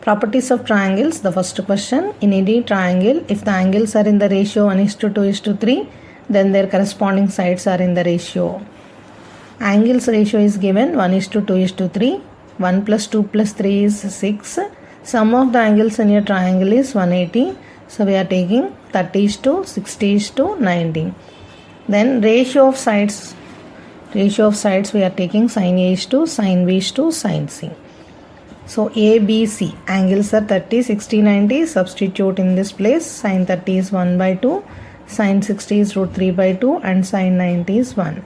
Properties of triangles. The first question, in any triangle, if the angles are in the ratio 1:2:3, then their corresponding sides are in the ratio. Angles ratio is given 1:2:3. 1 plus 2 plus 3 is 6. Sum of the angles in your triangle is 180. So we are taking 30:60:90. Then ratio of sides we are taking sin A is to sin B is to sin C. So ABC angles are 30, 60, 90. Substitute in this place. Sin 30 is 1/2, sin 60 is √3/2 and sin 90 is 1.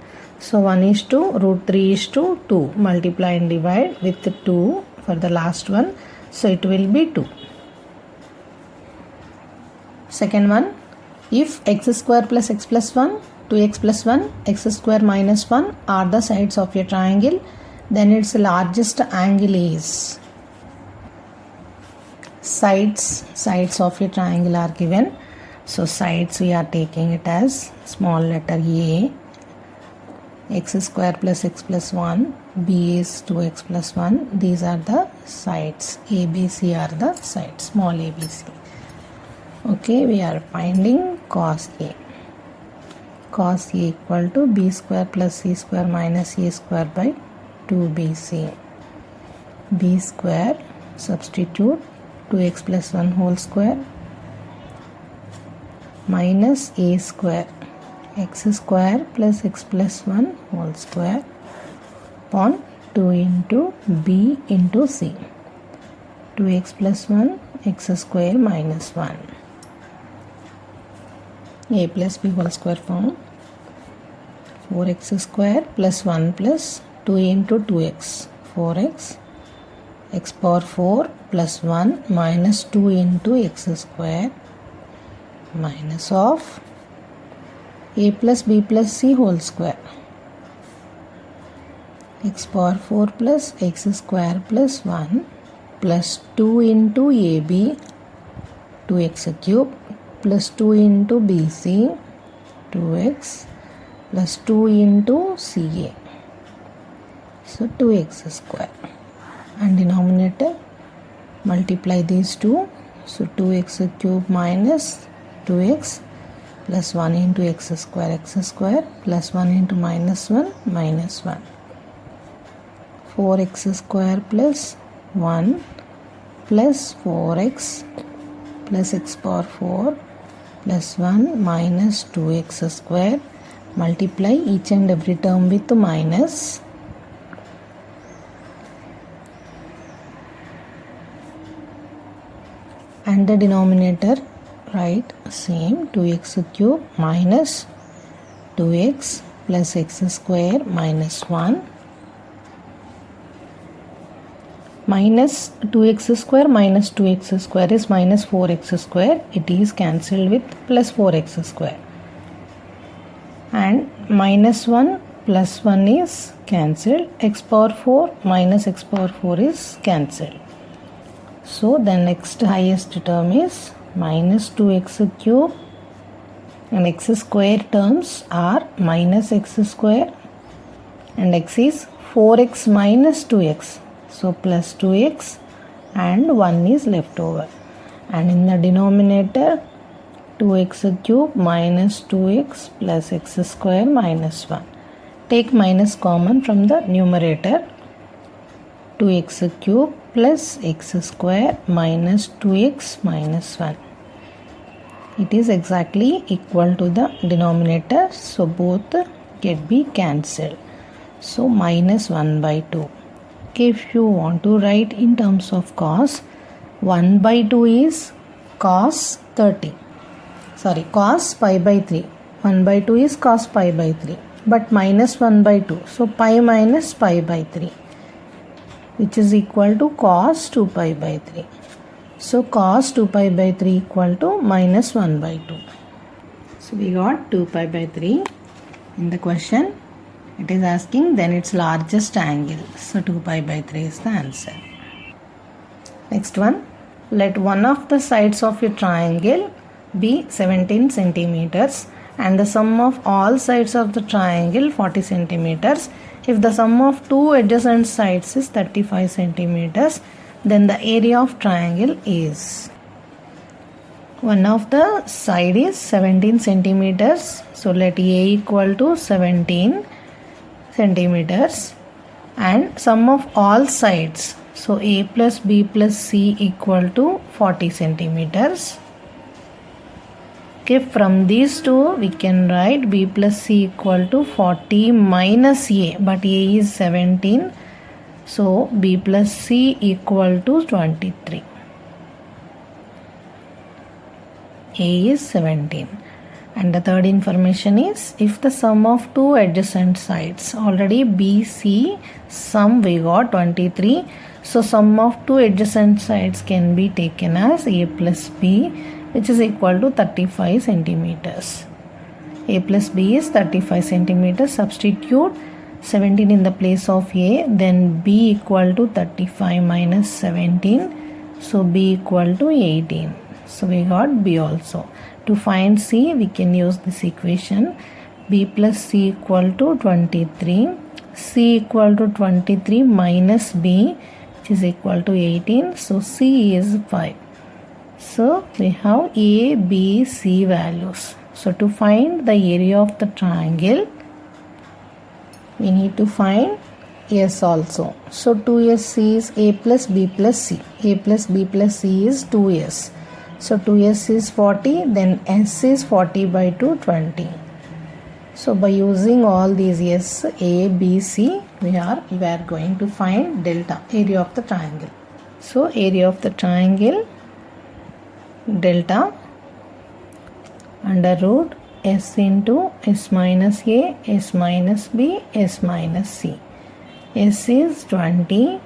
So 1:3:2. Multiply and divide with 2 for the last one. So it will be 2. Second one, if x square plus x plus 1, 2x plus 1, x square minus 1 are the sides of your triangle, then its largest angle is. Sides of your triangle are given. So sides we are taking it as small letter A. X square plus x plus 1, B is 2x plus 1. These are the sides. ABC are the sides, small ABC. Okay, we are finding cos A. Cos A equal to B square plus C square minus A square by 2BC. B square, substitute 2x plus 1 whole square minus A square. X square plus x plus 1 whole square upon 2 into B into C. 2x plus 1 x square minus 1. A plus B whole square form. 4x square plus 1 plus 2 into 2x. 4x. X power 4 plus 1 minus 2 into x square minus of A plus B plus C whole square. X power 4 plus x square plus 1 plus 2 into AB 2x cube plus 2 into BC 2x plus 2 into CA. So 2x square. And denominator, multiply these two. So 2x cube minus 2x plus 1 into x square plus 1 into minus 1 minus 1. 4x square plus 1 plus 4x plus x power 4 plus 1 minus 2x square. Multiply each and every term with minus. And the denominator write same, 2x cube minus 2x plus x square minus 1 minus 2x square minus 2x square is minus 4x square. It is cancelled with plus 4x square. And minus 1 plus 1 is cancelled. X power 4 minus x power 4 is cancelled. So the next highest term is minus 2x cube and x square terms are minus x square and x is 4x minus 2x. So plus 2x and 1 is left over. And in the denominator 2x cube minus 2x plus x square minus 1. Take minus common from the numerator. 2x cube plus x square minus 2x minus 1. It is exactly equal to the denominator. So both get be cancelled. So minus 1/2. Okay, if you want to write in terms of cos, 1/2 is cos 30. Sorry, cos pi/3. 1/2 is cos pi/3. But minus 1/2. So pi minus pi/3. Which is equal to cos 2pi/3. So cos 2pi/3 equal to minus 1/2. So we got 2pi/3 in the question. It is asking then its largest angle. So 2pi/3 is the answer. Next one. Let one of the sides of a triangle be 17 centimeters and the sum of all sides of the triangle 40 centimeters. If the sum of two adjacent sides is 35 centimeters, then the area of triangle is, one of the side is 17 centimeters. So let A equal to 17 centimeters and sum of all sides. So A plus B plus C equal to 40 centimeters. Okay, from these two we can write B plus C equal to 40 minus A, but A is 17. So B plus C equal to 23. A is 17. And the third information is, if the sum of two adjacent sides, already BC sum we got 23. So sum of two adjacent sides can be taken as A plus B, which is equal to 35 centimeters. A plus B is 35 centimeters. Substitute 17 in the place of A, then B equal to 35 minus 17. So B equal to 18. So we got B also. To find C, we can use this equation. B plus C equal to 23. C equal to 23 minus B, which is equal to 18. So C is 5. So we have A, B, C values. So to find the area of the triangle, we need to find S also. So 2S is A plus B plus C. A plus B plus C is 2S. So 2S is 40, then S is 40 by 2, 20. So by using all these S, A, B, C, we are going to find delta, area of the triangle. So area of the triangle, delta under root S into S minus A, S minus B, S minus C. S is 20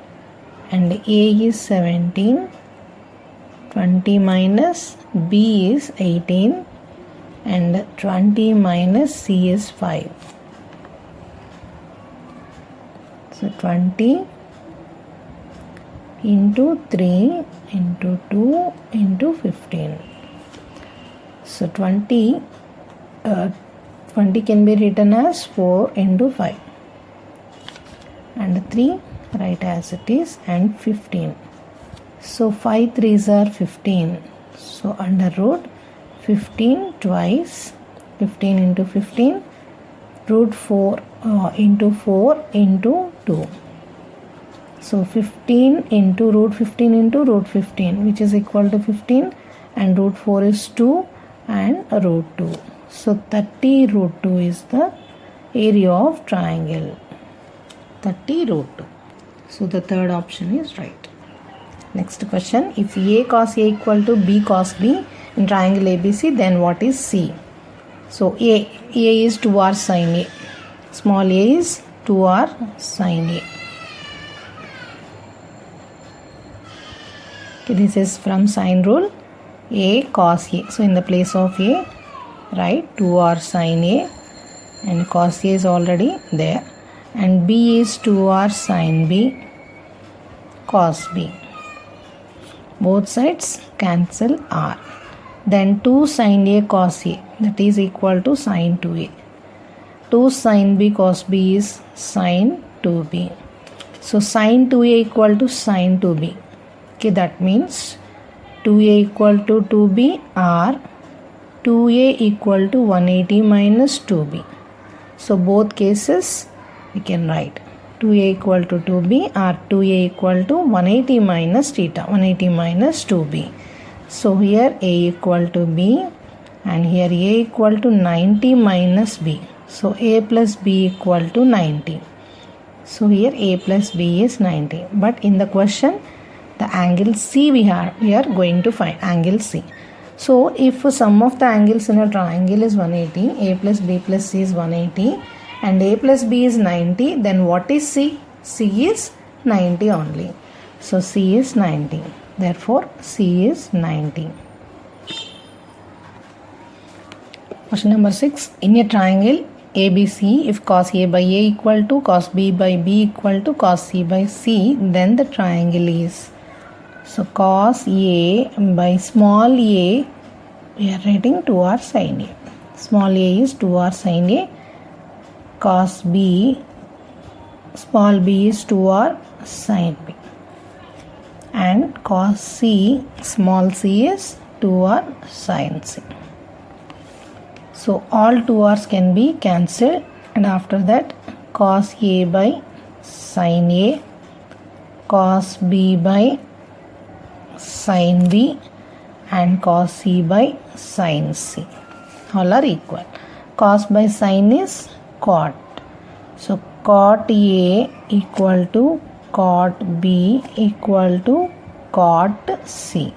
and A is 17. 20 minus B is 18 and 20 minus C is 5. So 20 into 3 into 2 into 15. So 20 can be written as 4 into 5 and 3 write as it is and 15. So 5 3s are 15. So under root 15 twice, 15 into 15, root 4 into 4 into 2. So 15 into root 15, which is equal to 15, and root 4 is 2 and root 2. So 30 root 2 is the area of triangle. 30 root 2. So the third option is right. Next question, if A cos A equal to B cos B in triangle ABC, then what is C? So A is 2R sin A. Small a is 2R sin A. Okay, this is from sine rule. A cos A. So in the place of A, write 2R sin A, and cos A is already there. And B is 2R sin B cos B. Both sides cancel R. Then 2 sin A cos A, that is equal to sin 2A. 2 sin B cos B is sin 2B. So sin 2A equal to sin 2B. Okay, that means 2A equal to 2B or 2A equal to 180 minus 2B. So both cases we can write 2A equal to 2B or 2A equal to 180 minus theta, 180 minus 2B. So here A equal to B and here A equal to 90 minus B. So A plus B equal to 90. So here A plus B is 90. But in the question, the angle C we are going to find, angle C. So if sum of the angles in a triangle is 180, A plus B plus C is 180 and A plus B is 90, then what is C? C is 90 only. So C is 90. Therefore C is 90. Question number 6. In a triangle ABC, if cos A by A equal to cos B by B equal to cos C by C, then the triangle is. So cos A by small a, we are writing 2R sin A. Small a is 2R sin A. Cos B, small b is 2R sin B. And that cos C small c is 2r sin C. So all 2r's can be cancelled, and after that cos A by sin A, cos B by sin B, and cos C by sin C. All are equal. Cos by sin is cot. So cot A equal to cot B equal to cot C.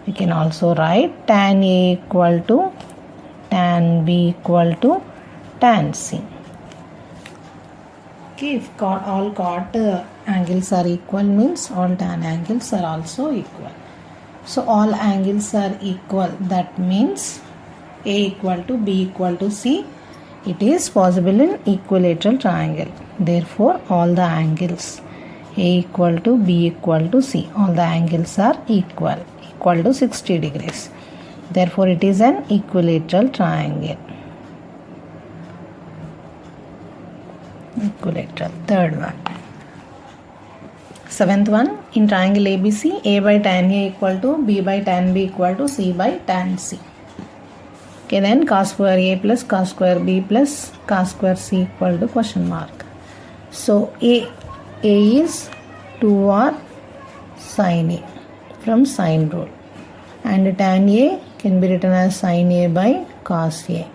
We can also write tan A equal to tan B equal to tan C. Okay, if all cot angles are equal means all tan angles are also equal. So all angles are equal, that means A equal to B equal to C. It is possible in equilateral triangle. Therefore all the angles A equal to B equal to C, all the angles are equal to 60 degrees. Therefore it is an equilateral triangle. Equilateral. Third one. Seventh one, in triangle ABC, A by tan A equal to B by tan B equal to C by tan C. Okay, then cos square A plus cos square B plus cos square C equal to question mark. So A is 2r sin A from sine rule, and tan A can be written as sin A by cos A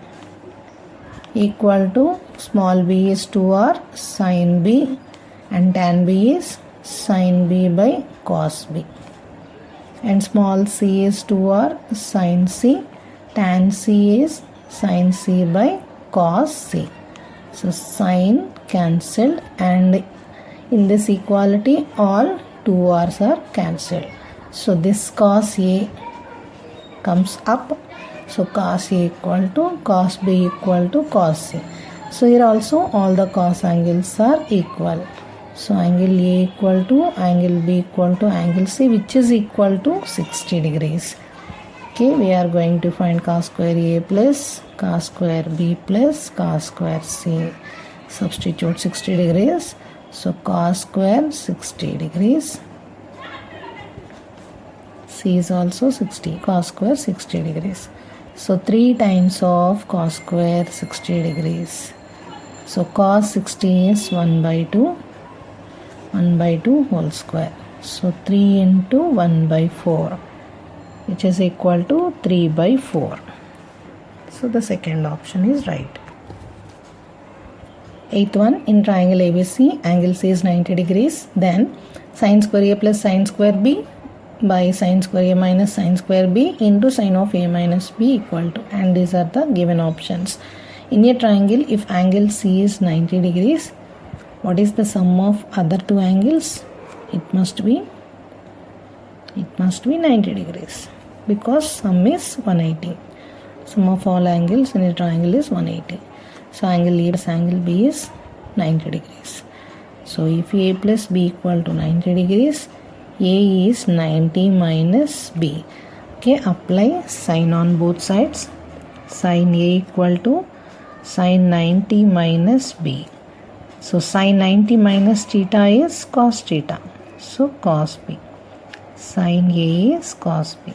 equal to small b is 2r sin B, and tan B is sin B by cos B, and small c is 2r sin C, tan C is sin C by cos C. So sin cancelled, and in this equality all 2r's are cancelled. So this cos A comes up. So cos A equal to cos B equal to cos C. So here also all the cos angles are equal. So angle A equal to angle B equal to angle C, which is equal to 60 degrees. Okay, we are going to find cos square A plus cos square B plus cos square C. Substitute 60 degrees. So cos square 60 degrees. C is also 60. Cos square 60 degrees. So 3 times of cos square 60 degrees. So cos 60 is 1 by 2. 1 by 2 whole square. So 3 into 1 by 4, which is equal to 3 by 4. So the second option is right. Eighth one, in triangle ABC, angle C is 90 degrees. Then sin square A plus sin square B by sin square A minus sin square B into sin of A minus B equal to, and these are the given options. In a triangle, if angle C is 90 degrees, what is the sum of other two angles? It must be 90 degrees, because sum is 180. Sum of all angles in a triangle is 180. So angle A plus angle B is 90 degrees. So if A plus B equal to 90 degrees, A is 90 minus B. Okay, apply sin on both sides. Sin A equal to sin 90 minus B. So sin 90 minus theta is cos theta. So cos B. Sin A is cos B.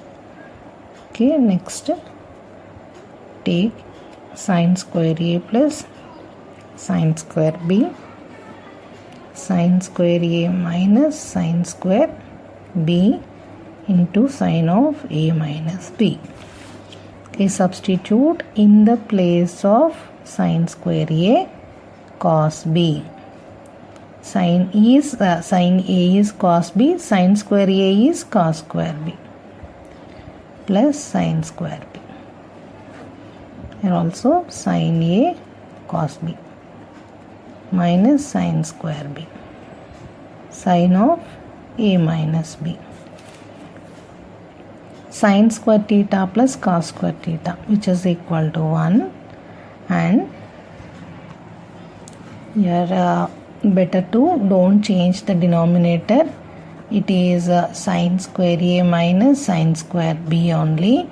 Okay, next take sin square A plus sin square B. Sin square A minus sin square B into sin of A minus B. Okay, substitute in the place of sin square A cos B. Sin A is cos B, sin square A is cos square B plus sin square B. Here also sin A cos B minus sin square B, sin of A minus B. Sin square theta plus cos square theta, which is equal to 1, and here better to don't change the denominator. It is sin square A minus sin square B only.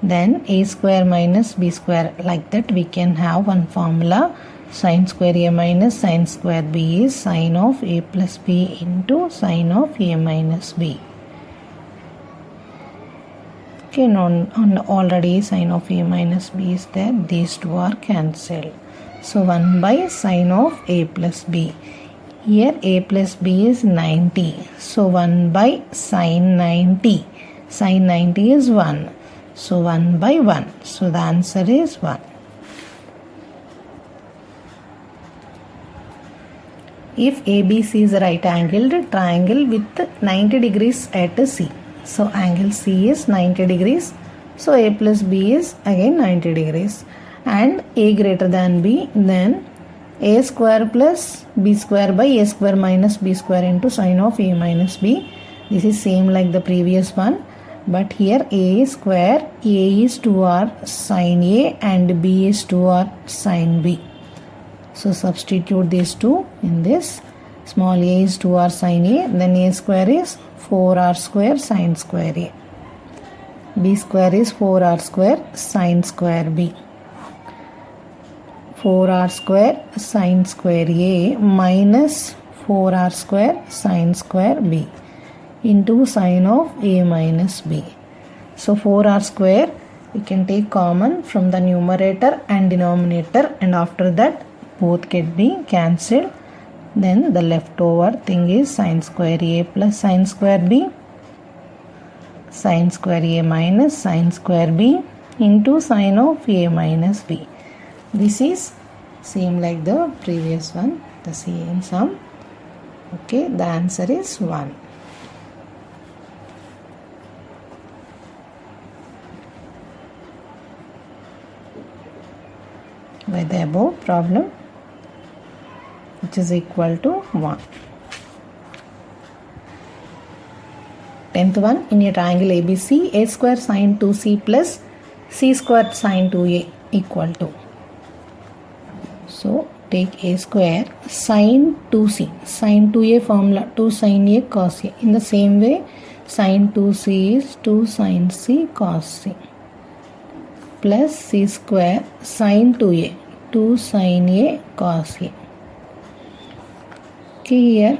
Then A square minus B square, like that we can have one formula. Sin square A minus sin square B is sin of A plus B into sin of A minus B. Okay, already sine of a minus b is there. These two are cancelled. So 1 by sine of a plus b. Here a plus b is 90. So 1 by sine 90. Sine 90 is 1. So 1 by 1. So the answer is 1. If ABC is a right angled triangle with 90 degrees at C. So angle C is 90 degrees. So A plus B is again 90 degrees. And A greater than B, then A square plus B square by A square minus B square into sine of A minus B. This is same like the previous one. But here A is square, A is 2R sine A and B is 2R sine B. So substitute these two in this. Small a is 2R sine A, then A square is 4R square sine square A. B square is 4R square sine square B. 4R square sine square A minus 4R square sine square B into sine of A minus B. So 4R square we can take common from the numerator and denominator, and after that both get be cancelled. Then the leftover thing is sine square A plus sine square B, sine square A minus sine square B into sine of A minus B. This is same like the previous one, the same sum. Okay, the answer is 1. By the above problem, which is equal to 1. 10th one, in a triangle ABC, A square sine 2C plus C square sine 2A equal to. So take A square sine 2C, sine 2A formula 2 sine A cos A. In the same way, sine 2C is 2 sine C cos C plus C square sine 2A, 2 sine A cos A. Okay, here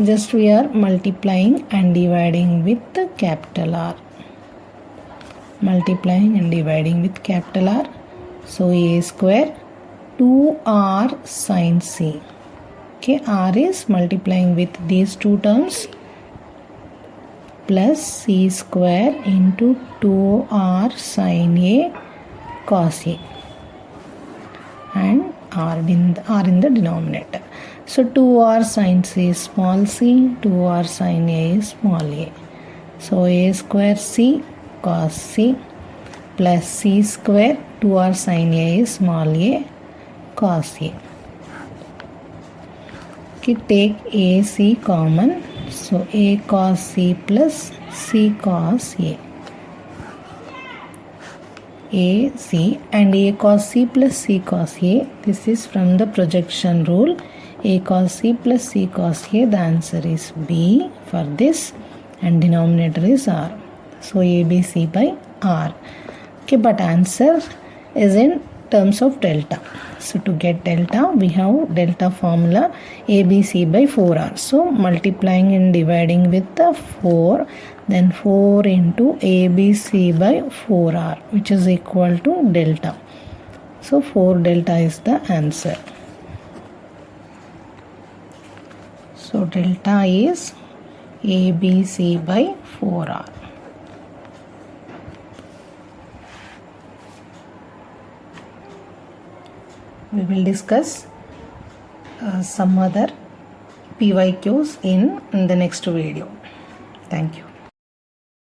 just we are multiplying and dividing with capital R. Multiplying and dividing with capital R. So A square 2R sine C. Okay, R is multiplying with these two terms plus C square into 2R sine A cos A, and R in the denominator. So 2R sine C is small c, 2R sine A is small a. So A square C cos C plus C square 2R sine A is small a cos A. Okay, take AC common. So A cos C plus C cos A. AC and A cos C plus C cos A. This is from the projection rule. A cos C plus C cos A. The answer is B for this, and denominator is R. So ABC by R. Okay, but answer is in terms of delta. So to get delta, we have delta formula ABC by 4R. So multiplying and dividing with the 4, then 4 into ABC by 4R, which is equal to delta. So 4 delta is the answer. So delta is ABC by 4R. We will discuss some other PYQs in the next video. Thank you.